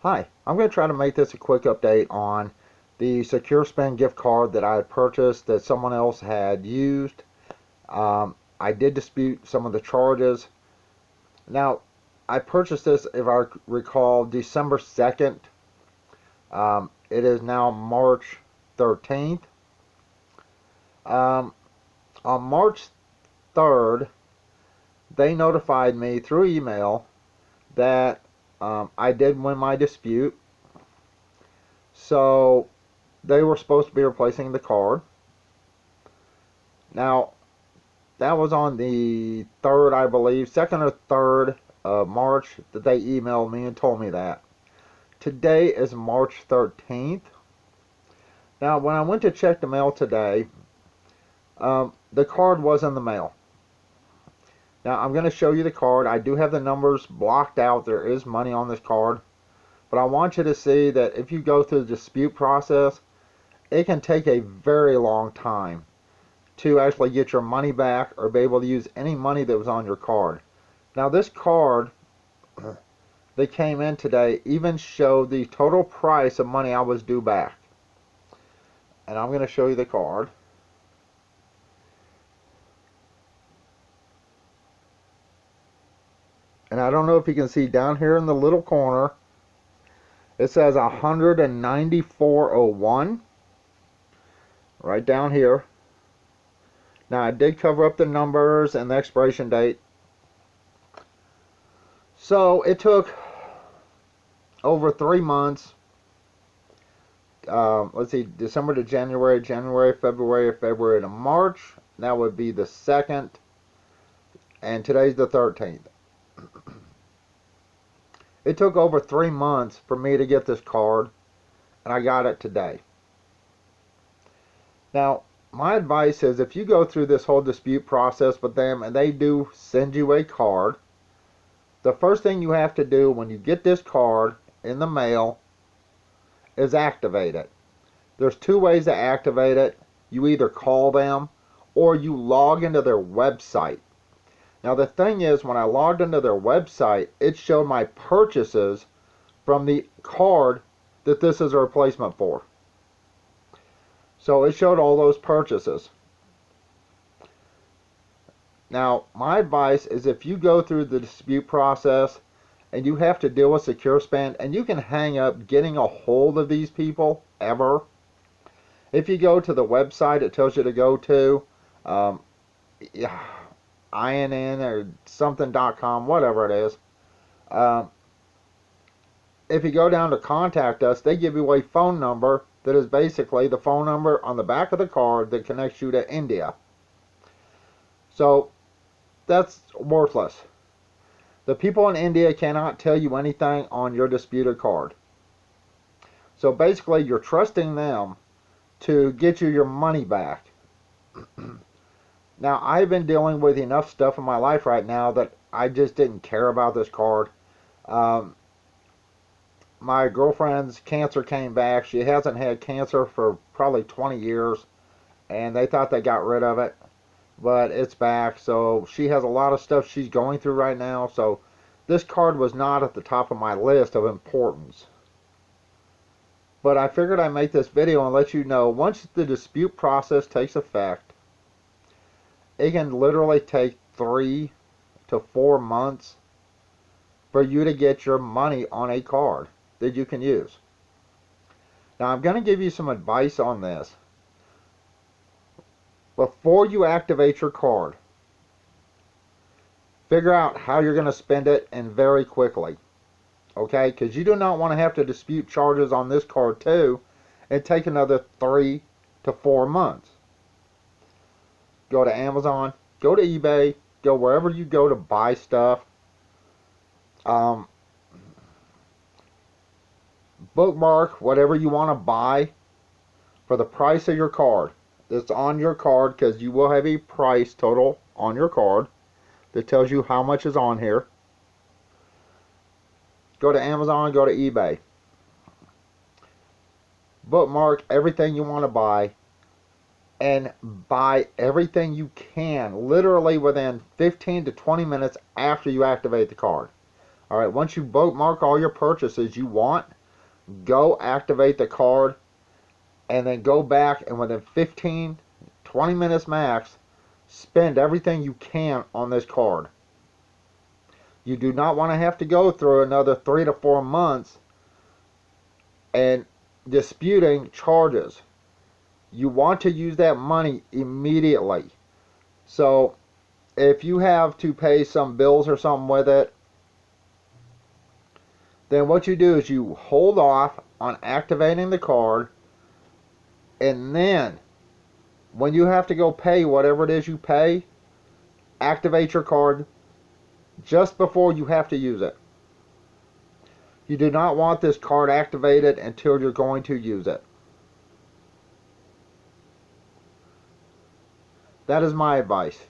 Hi, I'm going to try to make this a quick update on the Secure Spend gift card that I had purchased that someone else had used. I did dispute some of the charges. Now, I purchased this, if I recall, December 2nd. It is now March 13th. On March 3rd, they notified me through email that I did win my dispute. So they were supposed to be replacing the card. Now, that was on the 3rd, I believe, 2nd or 3rd of March that they emailed me and told me that. Today is March 13th. Now, when I went to check the mail today, the card was in the mail. Now, I'm going to show you the card. I do have the numbers blocked out. There is money on this card. But I want you to see that if you go through the dispute process, it can take a very long time to actually get your money back or be able to use any money that was on your card. Now, this card that came in today even showed the total price of money I was due back. And I'm going to show you the card. And I don't know if you can see down here in the little corner, it says 194.01 right down here. Now, I did cover up the numbers and the expiration date. So it took over 3 months. Let's see, December to January, February to March. That would be the 2nd. And today's the 13th. It took over 3 months for me to get this card, and I got it today. Now, my advice is if you go through this whole dispute process with them and they do send you a card, the first thing you have to do when you get this card in the mail is activate it. There's 2 ways to activate it. You either call them or you log into their website. Now, the thing is, when I logged into their website, it showed my purchases from the card that this is a replacement for. So it showed all those purchases. Now, my advice is if you go through the dispute process and you have to deal with Secure Spend, and you can hang up getting a hold of these people ever. If you go to the website it tells you to go to, INN or something.com, whatever it is. If you go down to contact us, they give you a phone number that is basically the phone number on the back of the card that connects you to India. So that's worthless. The people in India cannot tell you anything on your disputed card. So basically you're trusting them to get you your money back. Now, I've been dealing with enough stuff in my life right now that I just didn't care about this card. My girlfriend's cancer came back. She hasn't had cancer for probably 20 years, and they thought they got rid of it, but it's back. So she has a lot of stuff she's going through right now. So this card was not at the top of my list of importance. But I figured I'd make this video and let you know once the dispute process takes effect, it can literally take 3 to 4 months for you to get your money on a card that you can use. Now, I'm going to give you some advice on this. Before you activate your card, figure out how you're going to spend it, and very quickly. Okay? Because you do not want to have to dispute charges on this card too and take another 3 to 4 months. Go to Amazon, go to eBay, go wherever you go to buy stuff. Bookmark whatever you want to buy for the price of your card. That's on your card, because you will have a price total on your card that tells you how much is on here. Go to Amazon, go to eBay. Bookmark everything you want to buy and buy everything you can literally within 15 to 20 minutes after you activate the card. Alright, once you bookmark all your purchases you want, go activate the card, and then go back and within 15, 20 minutes max, spend everything you can on this card. You do not want to have to go through another 3 to 4 months and disputing charges. You want to use that money immediately. So if you have to pay some bills or something with it, then what you do is you hold off on activating the card, and then when you have to go pay whatever it is you pay, activate your card just before you have to use it. You do not want this card activated until you're going to use it. That is my advice.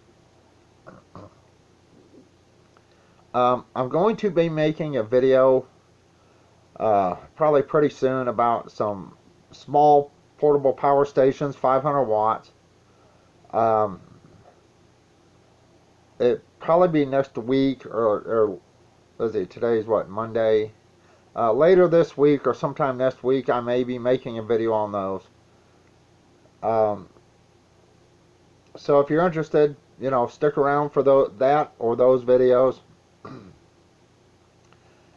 I'm going to be making a video probably pretty soon about some small portable power stations, 500 watts. It probably be next week, or let's see, today's what, Monday? Later this week or sometime next week, I may be making a video on those. So if you're interested, you know, stick around for that or those videos.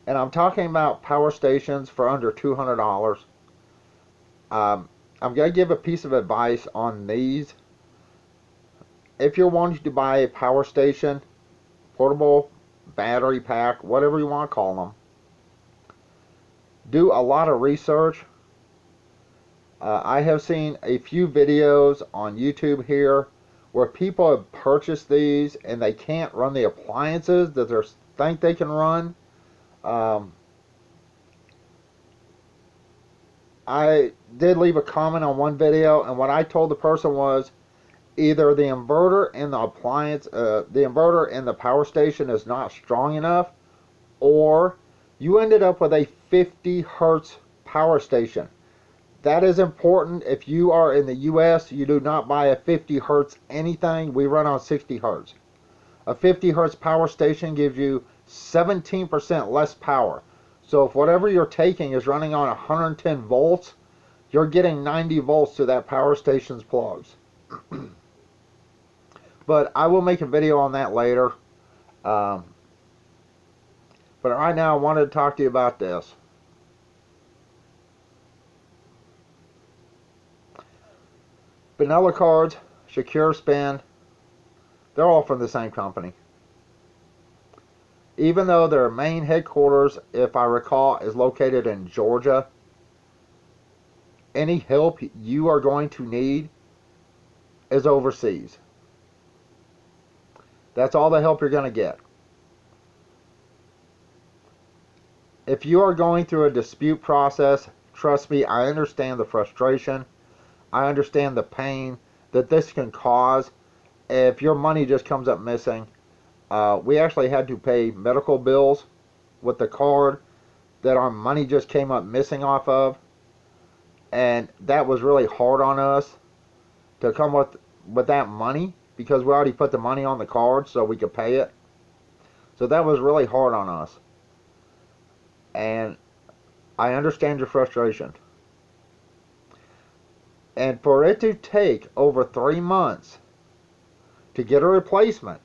And I'm talking about power stations for under $200. I'm going to give a piece of advice on these. If you're wanting to buy a power station, portable battery pack, whatever you want to call them, do a lot of research. I have seen a few videos on YouTube here where people have purchased these and they can't run the appliances that they think they can run. I did leave a comment on one video, and what I told the person was either the inverter in the appliance, the inverter in the power station is not strong enough, or you ended up with a 50 hertz power station. That is important. If you are in the US, you do not buy a 50 hertz anything. We run on 60 hertz. A 50 hertz power station gives you 17% less power. So if whatever you're taking is running on 110 volts, you're getting 90 volts to that power station's plugs. But I will make a video on that later. But right now I wanted to talk to you about this. Benella cards, Secure Spin, they're all from the same company. Even though their main headquarters, if I recall, is located in Georgia, any help you are going to need is overseas. That's all the help you're going to get. If you are going through a dispute process, trust me, I understand the frustration. I understand the pain that this can cause if your money just comes up missing. We actually had to pay medical bills with the card that our money just came up missing off of. And that was really hard on us to come with that money, because we already put the money on the card so we could pay it. So that was really hard on us. And I understand your frustration. And for it to take over 3 months to get a replacement.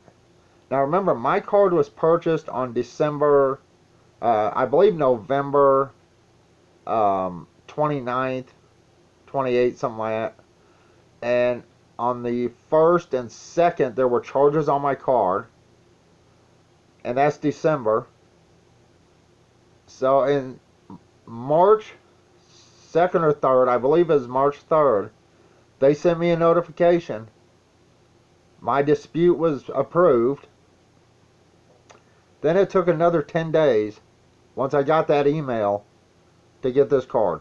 Now remember, my card was purchased on December, I believe November 29th, 28th, something like that. And on the 1st and 2nd, there were charges on my card. And that's December. So in March 2nd or 3rd, I believe it was March 3rd, they sent me a notification. My dispute was approved. Then it took another 10 days, once I got that email, to get this card.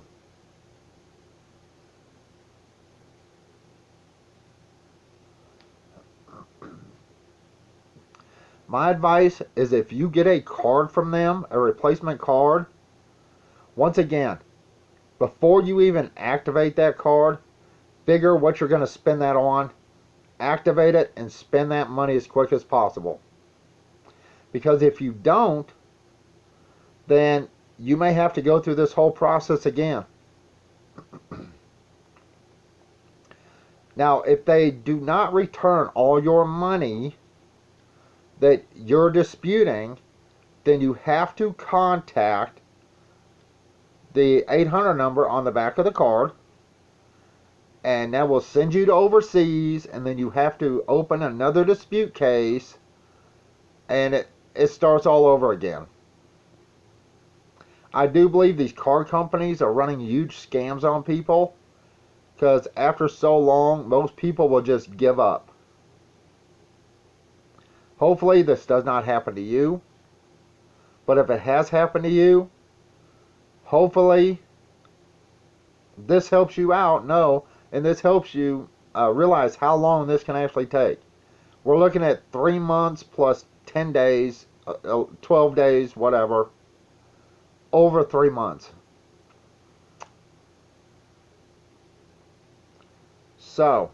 My advice is, if you get a card from them, a replacement card, once again, before you even activate that card, figure what you're going to spend that on, activate it, and spend that money as quick as possible. Because if you don't, then you may have to go through this whole process again. Now, if they do not return all your money that you're disputing, then you have to contact the 800 number on the back of the card, and that will send you to overseas, and then you have to open another dispute case, and it starts all over again. I do believe these card companies are running huge scams on people, because after so long, most people will just give up. Hopefully this does not happen to you, but if it has happened to you, hopefully this helps you out. And this helps you realize how long this can actually take. We're looking at 3 months plus 10 days, 12 days, whatever, over 3 months. So,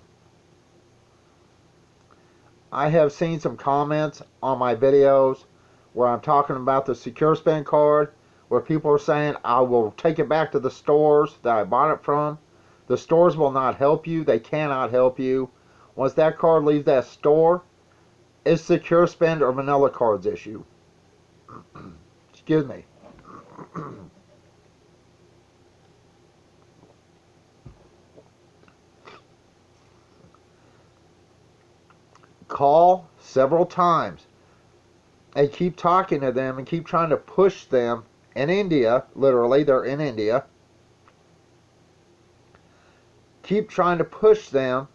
I have seen some comments on my videos where I'm talking about the Secure Spend card, where people are saying, I will take it back to the stores that I bought it from. The stores will not help you. They cannot help you. Once that card leaves that store, it's Secure Spend or Vanilla Card's issue. Excuse me. Call several times and keep talking to them and keep trying to push them in India. Literally, they're in India. Keep trying to push them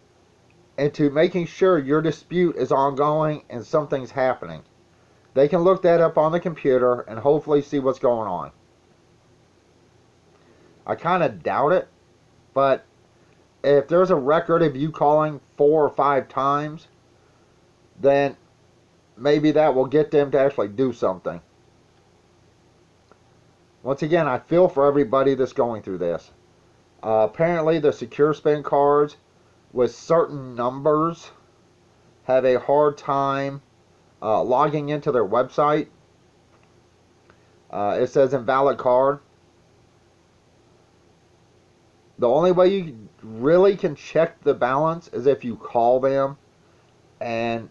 into making sure your dispute is ongoing and something's happening. They can look that up on the computer and hopefully see what's going on. I kind of doubt it, but if there's a record of you calling 4 or 5 times, then maybe that will get them to actually do something. Once again, I feel for everybody that's going through this. Apparently, the Secure Spend cards with certain numbers have a hard time logging into their website. It says invalid card. The only way you really can check the balance is if you call them and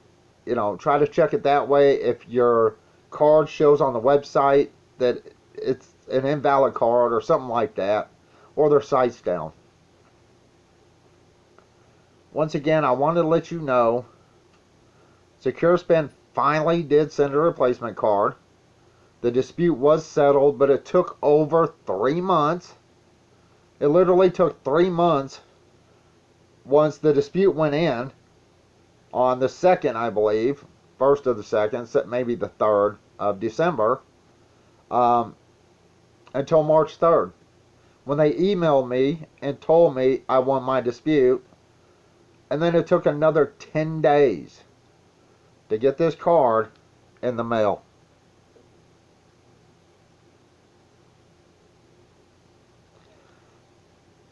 try to check it that way. If your card shows on the website that it's an invalid card or something like that, or their site's down. Once again, I wanted to let you know, Secure Spend finally did send a replacement card. The dispute was settled, but it took over 3 months. It literally took 3 months once the dispute went in on the 2nd, I believe, 1st of the 2nd, maybe the 3rd of December, until March 3rd. When they emailed me and told me I won my dispute, and then it took another 10 days to get this card in the mail.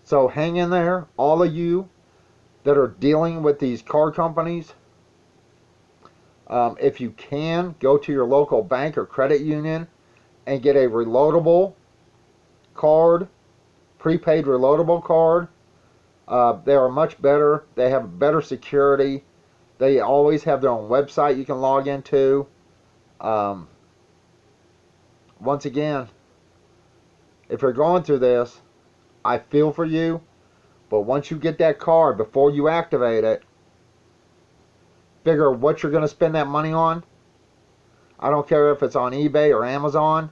So hang in there, all of you that are dealing with these card companies. If you can, go to your local bank or credit union and get a reloadable card, prepaid reloadable card. They are much better. They have better security. They always have their own website you can log into. Once again, if you're going through this, I feel for you. But once you get that card, before you activate it, figure what you're going to spend that money on. I don't care if it's on eBay or Amazon.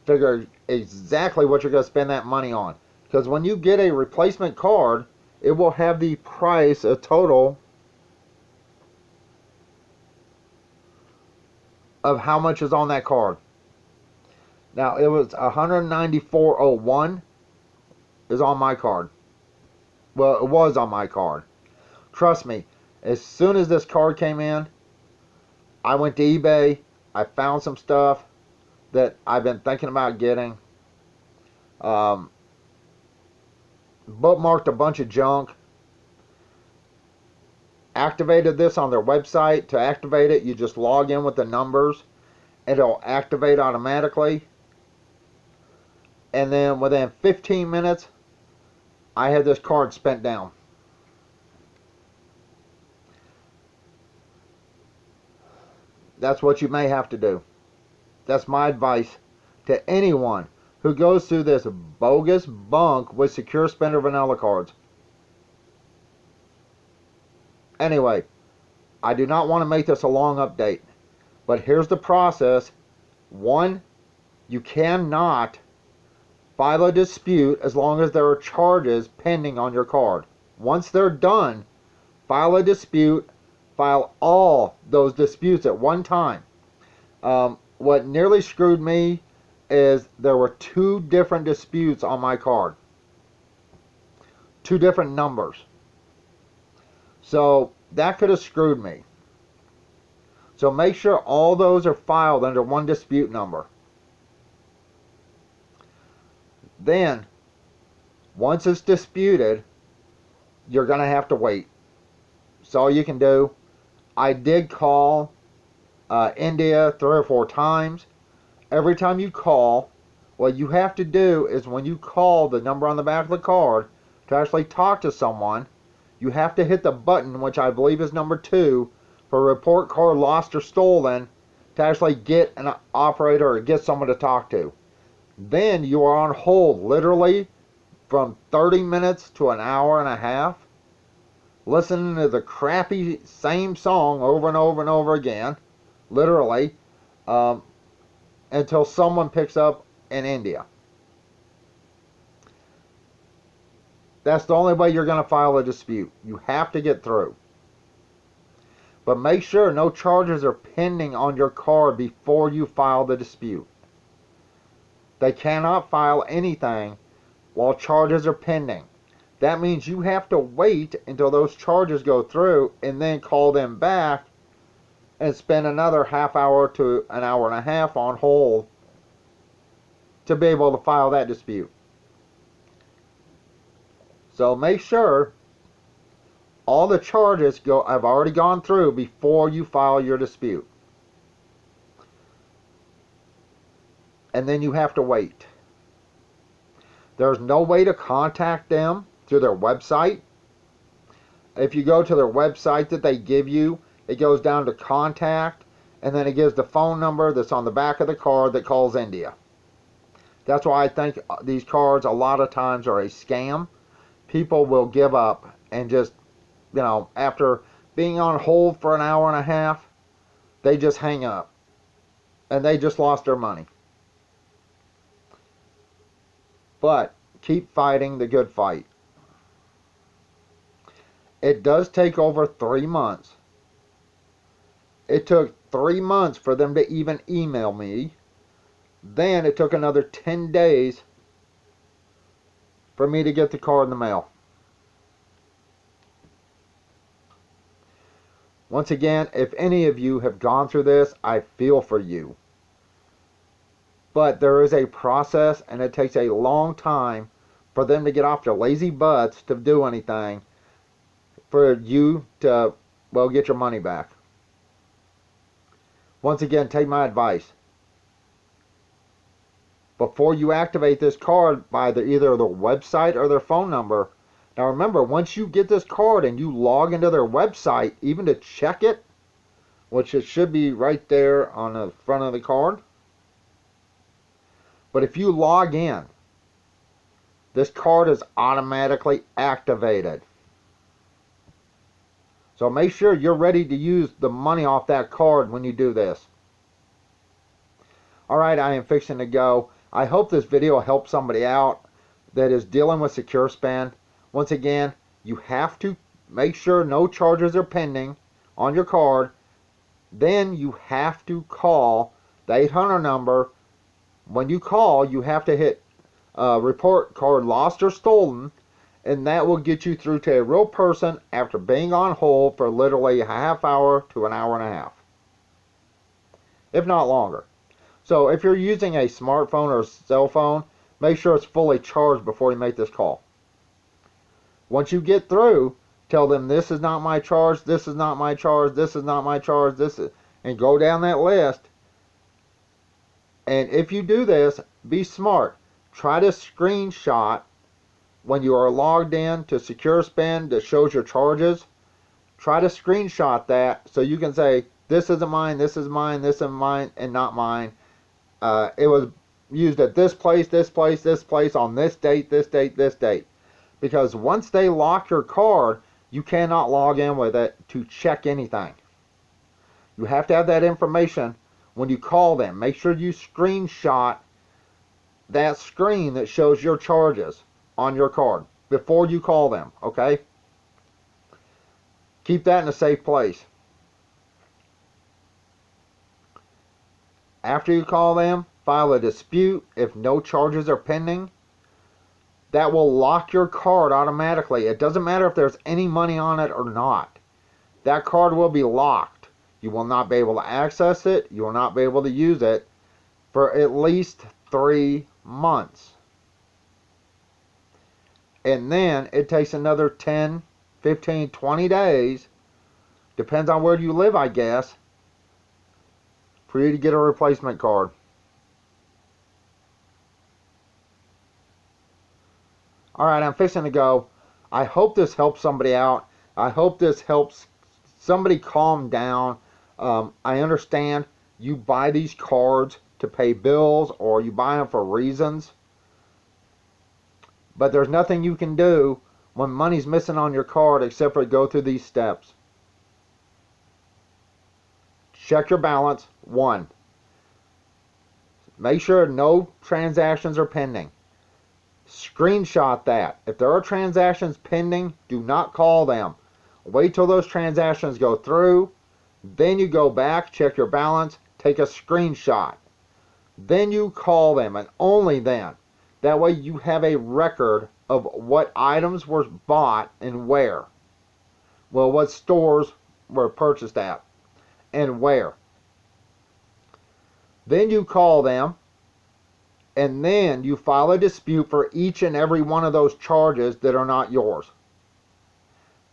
Figure exactly what you're going to spend that money on. Because when you get a replacement card, it will have the price, a total of how much is on that card. Now, it was $194.01 is on my card. Well, it was on my card. Trust me, as soon as this card came in, I went to eBay. I found some stuff that I've been thinking about getting. Bookmarked a bunch of junk. Activated this on their website. To activate it, you just log in with the numbers. It'll activate automatically. and then within 15 minutes, I had this card spent down. That's what you may have to do. That's my advice to anyone who goes through this bogus bunk with Secure Spender vanilla cards. Anyway, I do not want to make this a long update, but here's the process. One, you cannot file a dispute as long as there are charges pending on your card. Once they're done, file a dispute, file all those disputes at one time. What nearly screwed me is there were 2 different disputes on my card. 2 different numbers. So that could have screwed me. So make sure all those are filed under one dispute number. Then, once it's disputed, you're going to have to wait. That's all you can do. I did call India 3 or 4 times. Every time you call, what you have to do is when you call the number on the back of the card to actually talk to someone, you have to hit the button, which I believe is number 2, for report card lost or stolen, to actually get an operator or get someone to talk to. Then you are on hold literally from 30 minutes to an hour and a half, listening to the crappy same song over and over and over again, literally, until someone picks up in India. That's the only way you're going to file a dispute. You have to get through. But make sure no charges are pending on your card before you file the dispute. They cannot file anything while charges are pending. That means you have to wait until those charges go through and then call them back and spend another half hour to an hour and a half on hold to be able to file that dispute. So make sure all the charges have already gone through before you file your dispute. And then you have to wait. There's no way to contact them through their website. If you go to their website that they give you, it goes down to contact, and then it gives the phone number that's on the back of the card that calls India. That's why I think these cards a lot of times are a scam. People will give up and just, after being on hold for an hour and a half, they just hang up. And they just lost their money. But keep fighting the good fight. It does take over 3 months. It took 3 months for them to even email me. Then it took another 10 days for me to get the card in the mail. Once again, if any of you have gone through this, I feel for you. But there is a process, and it takes a long time for them to get off their lazy butts to do anything for you to, get your money back. Once again, take my advice. Before you activate this card by either their website or their phone number, now remember, once you get this card and you log into their website, even to check it, which it should be right there on the front of the card, but if you log in, this card is automatically activated. So make sure you're ready to use the money off that card when you do this. Alright, I am fixing to go. I hope this video helps somebody out that is dealing with Secure Spend. Once again, you have to make sure no charges are pending on your card. Then you have to call the 800 number. When you call, you have to hit report card lost or stolen, and that will get you through to a real person after being on hold for literally a half hour to an hour and a half, if not longer. So if you're using a smartphone or a cell phone, make sure it's fully charged before you make this call. Once you get through, tell them this is not my charge, this is not my charge, this is not my charge, and go down that list. And if you do this, be smart. try to screenshot when you are logged in to Secure Spend that shows your charges. Try to screenshot that so you can say, this isn't mine, this is mine, this is mine, and not mine. It was used at this place, this place, this place, on this date, this date, this date. Because once they lock your card, you cannot log in with it to check anything. You have to have that information when you call them. Make sure you screenshot that screen that shows your charges on your card before you call them, okay? Keep that in a safe place. After you call them, file a dispute if no charges are pending. That will lock your card automatically. It doesn't matter if there's any money on it or not. That card will be locked. You will not be able to access it. You will not be able to use it for at least 3 months. And then it takes another 10, 15, 20 days, depends on where you live, I guess, for you to get a replacement card. Alright, I'm fixing to go. I hope this helps somebody out. I hope this helps somebody calm down. I understand you buy these cards to pay bills, or you buy them for reasons. But there's nothing you can do when money's missing on your card except for go through these steps. Check your balance. 1. Make sure no transactions are pending. Screenshot that. If there are transactions pending, do not call them. Wait till those transactions go through. Then you go back, check your balance, take a screenshot. Then you call them, and only then. That way you have a record of what items were bought and where. Well, what stores were purchased at and where. Then you call them, and then you file a dispute for each and every one of those charges that are not yours.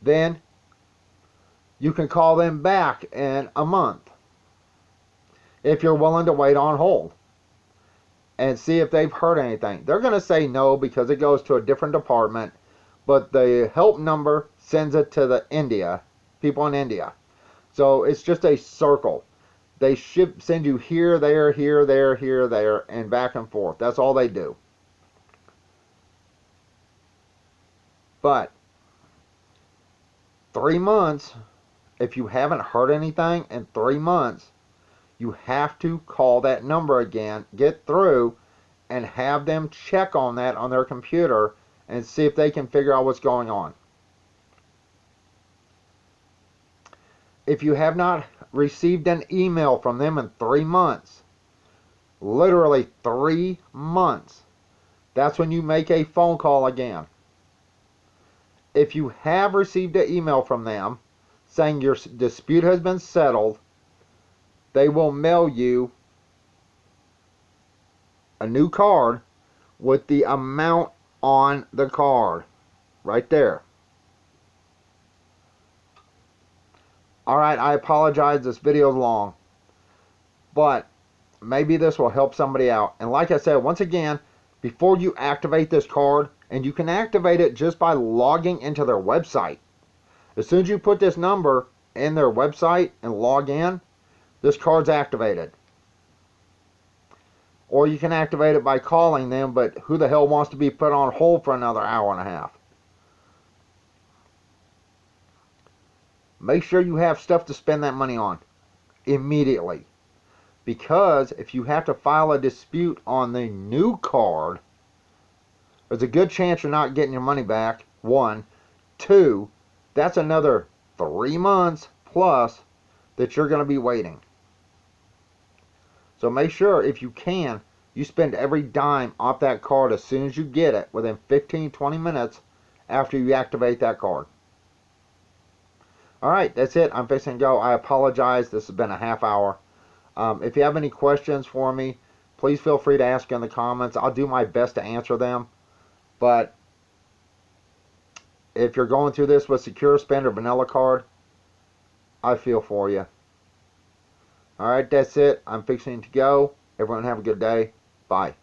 Then you can call them back in a month if you're willing to wait on hold and see if they've heard anything. They're going to say no because it goes to a different department, but the help number sends it to the people in India. So it's just a circle. They should send you here, there, here, there, here, there, and back and forth. That's all they do. But 3 months, if you haven't heard anything in 3 months, you have to call that number again, get through, and have them check on that on their computer and see if they can figure out what's going on. If you have not received an email from them in 3 months, literally 3 months, that's when you make a phone call again. If you have received an email from them saying your dispute has been settled, they will mail you a new card with the amount on the card right there. Alright, I apologize, this video is long, but maybe this will help somebody out. And like I said, once again, before you activate this card, and you can activate it just by logging into their website. As soon as you put this number in their website and log in, this card's activated. Or you can activate it by calling them, but who the hell wants to be put on hold for another hour and a half? Make sure you have stuff to spend that money on immediately. Because if you have to file a dispute on the new card, there's a good chance you're not getting your money back. 1. 2, that's another 3 months plus that you're going to be waiting. So make sure, if you can, you spend every dime off that card as soon as you get it, within 15-20 minutes after you activate that card. Alright, that's it. I'm fixing to go. I apologize. This has been a half hour. If you have any questions for me, please feel free to ask in the comments. I'll do my best to answer them. But if you're going through this with Secure Spend or Vanilla Card, I feel for you. Alright, that's it. I'm fixing to go. Everyone have a good day. Bye.